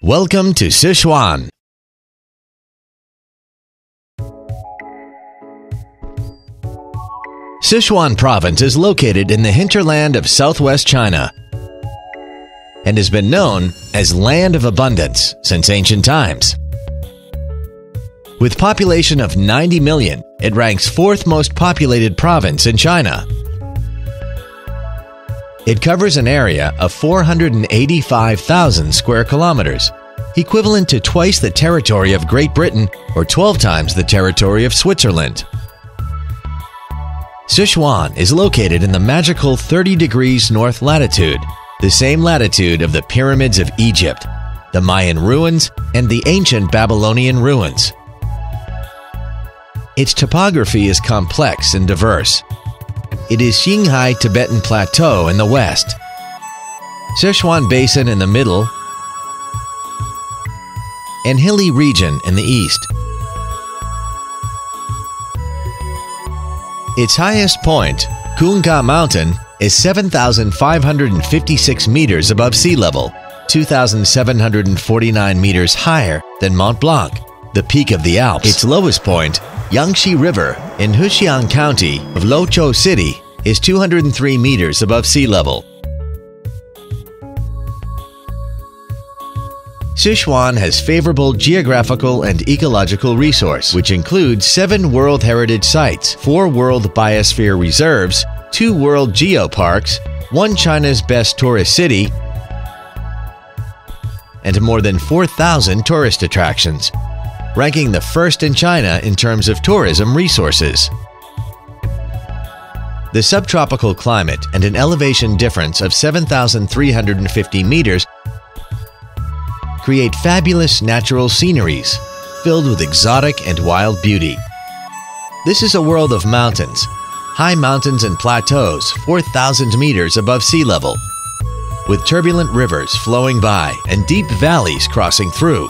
Welcome to Sichuan. Sichuan Province is located in the hinterland of southwest China and has been known as Land of Abundance since ancient times. With population of 90 million, it ranks 4th most populated province in China. It covers an area of 485,000 square kilometers, equivalent to twice the territory of Great Britain or 12 times the territory of Switzerland. Sichuan is located in the magical 30 degrees north latitude, the same latitude of the pyramids of Egypt, the Mayan ruins, and the ancient Babylonian ruins. Its topography is complex and diverse. It is Qinghai Tibetan Plateau in the west, Sichuan Basin in the middle, and hilly region in the east. Its highest point, Kunga Mountain, is 7,556 meters above sea level, 2,749 meters higher than Mont Blanc, the peak of the Alps. Its lowest point, Yangtze River in Huxiang County of Luzhou City, is 203 meters above sea level. Sichuan has favorable geographical and ecological resource, which includes 7 World Heritage Sites, 4 World Biosphere Reserves, 2 World Geoparks, 1 China's Best Tourist City, and more than 4,000 tourist attractions, ranking the first in China in terms of tourism resources. The subtropical climate and an elevation difference of 7,350 meters create fabulous natural sceneries filled with exotic and wild beauty. This is a world of mountains, high mountains and plateaus 4,000 meters above sea level, with turbulent rivers flowing by and deep valleys crossing through.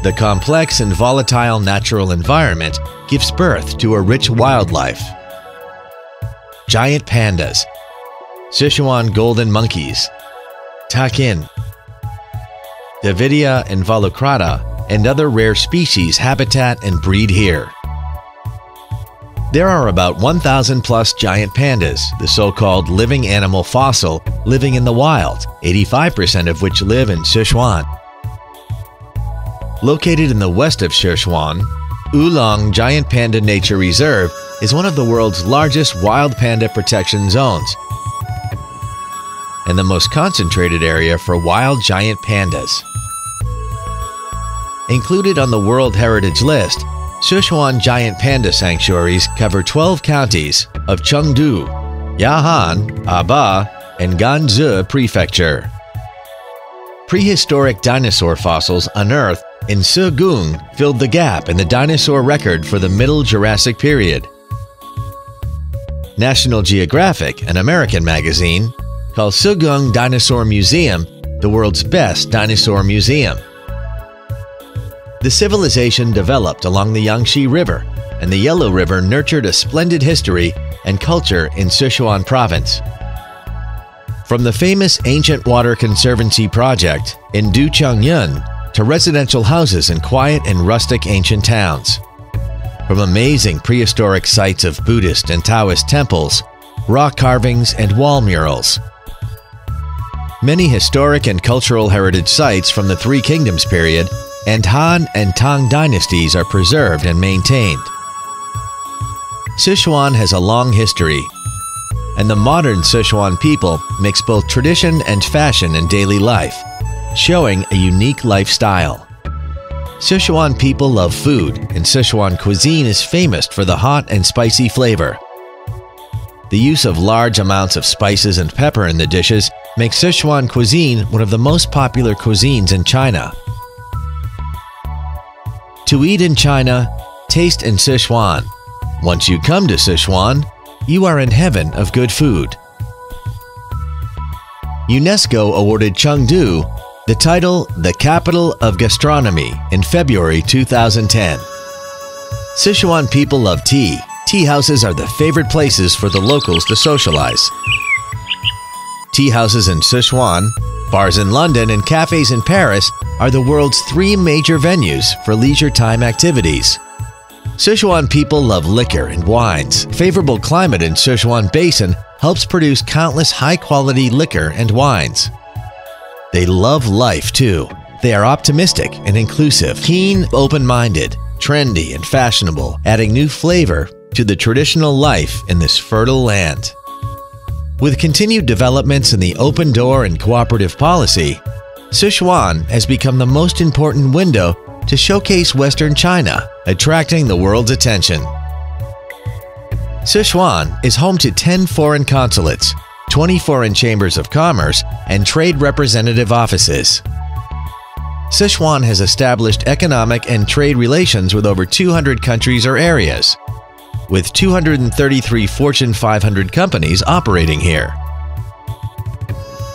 The complex and volatile natural environment gives birth to a rich wildlife. Giant pandas, Sichuan golden monkeys, takin, Davidia involucrata, and other rare species habitat and breed here. There are about 1,000 plus giant pandas, the so-called living animal fossil, living in the wild, 85% of which live in Sichuan. Located in the west of Sichuan, Oolong Giant Panda Nature Reserve is one of the world's largest wild panda protection zones and the most concentrated area for wild giant pandas. Included on the World Heritage List, Sichuan giant panda sanctuaries cover 12 counties of Chengdu, Yahan, Aba, and Ganzhou Prefecture. Prehistoric dinosaur fossils unearthed in Sigung filled the gap in the dinosaur record for the Middle Jurassic period. National Geographic, an American magazine, calls Sigung Dinosaur Museum the world's best dinosaur museum. The civilization developed along the Yangtze River, and the Yellow River nurtured a splendid history and culture in Sichuan Province. From the famous Ancient Water Conservancy project in Duchangyun to residential houses in quiet and rustic ancient towns. From amazing prehistoric sites of Buddhist and Taoist temples, rock carvings, and wall murals. Many historic and cultural heritage sites from the Three Kingdoms period and Han and Tang dynasties are preserved and maintained. Sichuan has a long history, and the modern Sichuan people mix both tradition and fashion in daily life, showing a unique lifestyle. Sichuan people love food, and Sichuan cuisine is famous for the hot and spicy flavor. The use of large amounts of spices and pepper in the dishes makes Sichuan cuisine one of the most popular cuisines in China. To eat in China, taste in Sichuan. Once you come to Sichuan, you are in heaven of good food. UNESCO awarded Chengdu the title The Capital of Gastronomy in February 2010. Sichuan people love tea. Tea houses are the favorite places for the locals to socialize. Tea houses in Sichuan Bars in London and cafes in Paris are the world's 3 major venues for leisure time activities. Sichuan people love liquor and wines. Favorable climate in Sichuan Basin helps produce countless high-quality liquor and wines. They love life too. They are optimistic and inclusive, keen, open-minded, trendy and fashionable, adding new flavor to the traditional life in this fertile land. With continued developments in the open door and cooperative policy, Sichuan has become the most important window to showcase Western China, attracting the world's attention. Sichuan is home to 10 foreign consulates, 20 foreign chambers of commerce, and trade representative offices. Sichuan has established economic and trade relations with over 200 countries or areas, with 233 Fortune 500 companies operating here.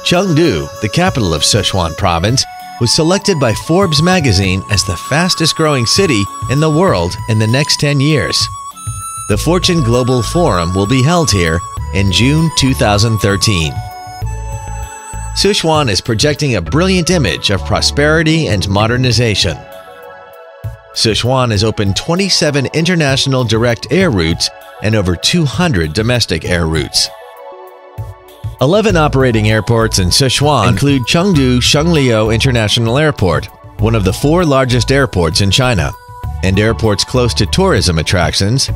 Chengdu, the capital of Sichuan Province, was selected by Forbes magazine as the fastest-growing city in the world in the next 10 years. The Fortune Global Forum will be held here in June 2013. Sichuan is projecting a brilliant image of prosperity and modernization. Sichuan has opened 27 international direct air routes and over 200 domestic air routes. 11 operating airports in Sichuan include Chengdu Shengliu International Airport, one of the 4 largest airports in China, and airports close to tourism attractions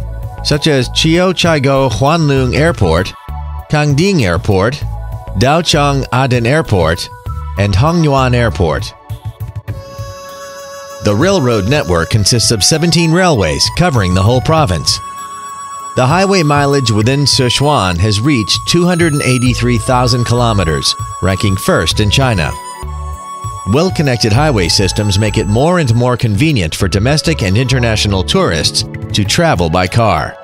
such as Qiuqiaigou Huanlong Airport, Kangding Airport, Daocheng Aden Airport, and Hongyuan Airport. The railroad network consists of 17 railways covering the whole province. The highway mileage within Sichuan has reached 283,000 kilometers, ranking first in China. Well-connected highway systems make it more and more convenient for domestic and international tourists to travel by car.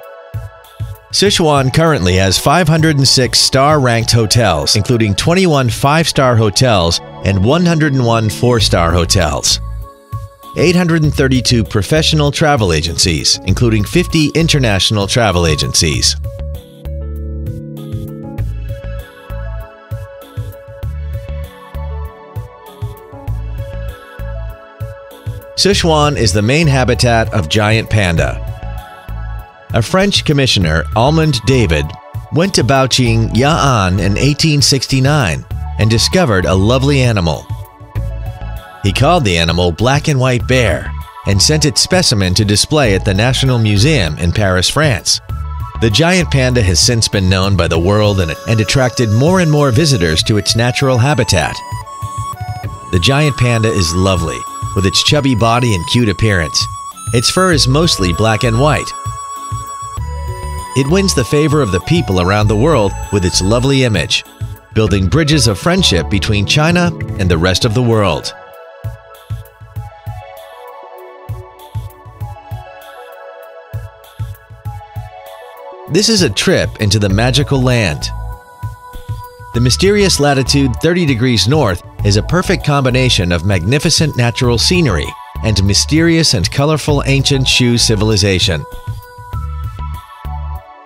Sichuan currently has 506 star-ranked hotels, including 21 5-star hotels and 101 4-star hotels. 832 professional travel agencies, including 50 international travel agencies. Sichuan is the main habitat of giant panda. A French commissioner, Almond David, went to Baoqing, Ya'an in 1869 and discovered a lovely animal. He called the animal Black and White Bear and sent its specimen to display at the National Museum in Paris, France. The giant panda has since been known by the world and attracted more and more visitors to its natural habitat. The giant panda is lovely, with its chubby body and cute appearance. Its fur is mostly black and white. It wins the favor of the people around the world with its lovely image, building bridges of friendship between China and the rest of the world. This is a trip into the magical land. The mysterious latitude 30 degrees north is a perfect combination of magnificent natural scenery and mysterious and colorful ancient Shu civilization.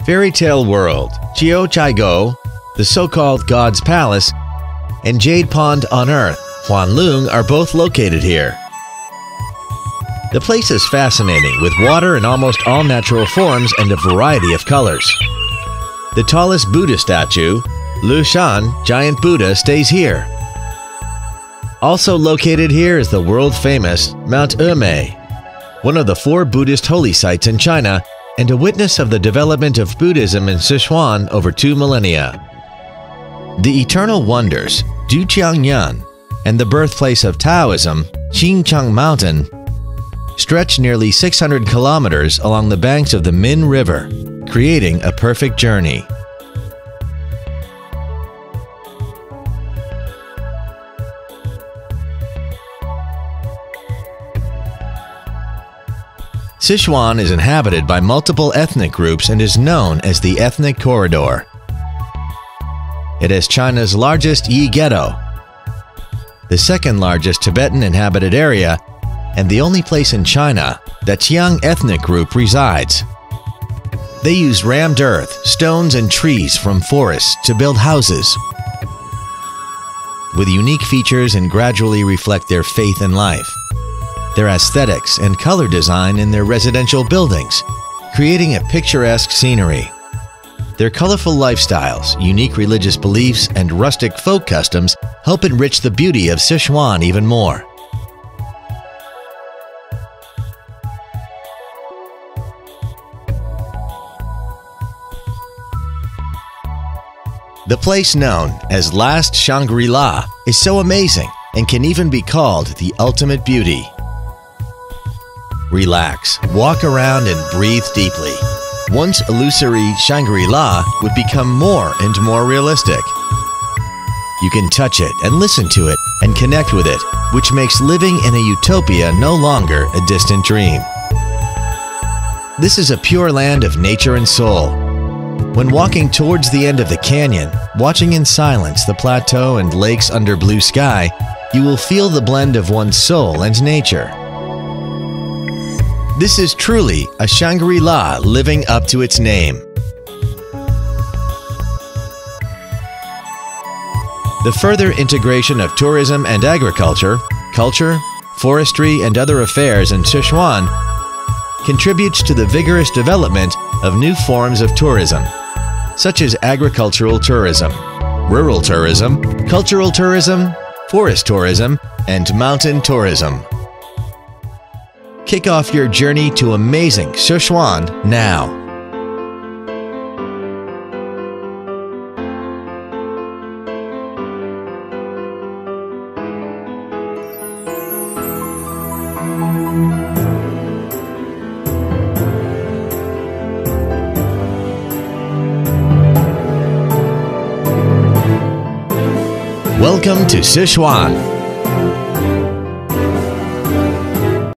Fairy Tale World, Qiuqiaigou, the so-called God's Palace, and Jade Pond on Earth, Huanlong, are both located here. The place is fascinating, with water in almost all natural forms and a variety of colors. The tallest Buddha statue, Lushan, Giant Buddha, stays here. Also located here is the world-famous Mount Emei, one of the 4 Buddhist holy sites in China and a witness of the development of Buddhism in Sichuan over 2 millennia. The Eternal Wonders, Duqiangyan, and the birthplace of Taoism, Xinjiang Mountain, stretch nearly 600 kilometers along the banks of the Min River, creating a perfect journey. Sichuan is inhabited by multiple ethnic groups and is known as the Ethnic Corridor. It has China's largest Yi Ghetto, the second largest Tibetan inhabited area, and the only place in China that Qiang ethnic group resides. They use rammed earth, stones, and trees from forests to build houses. with unique features and gradually reflect their faith in life. Their aesthetics and color design in their residential buildings, creating a picturesque scenery. Their colorful lifestyles, unique religious beliefs, and rustic folk customs help enrich the beauty of Sichuan even more. The place known as Last Shangri-La is so amazing and can even be called the ultimate beauty. Relax, walk around and breathe deeply. Once illusory Shangri-La would become more and more realistic. You can touch it and listen to it and connect with it, which makes living in a utopia no longer a distant dream. This is a pure land of nature and soul. When walking towards the end of the canyon, watching in silence the plateau and lakes under blue sky, you will feel the blend of one's soul and nature. This is truly a Shangri-La living up to its name. The further integration of tourism and agriculture, culture, forestry, and other affairs in Sichuan contributes to the vigorous development of new forms of tourism, such as agricultural tourism, rural tourism, cultural tourism, forest tourism, and mountain tourism. Kick off your journey to amazing Sichuan now. Welcome to Sichuan.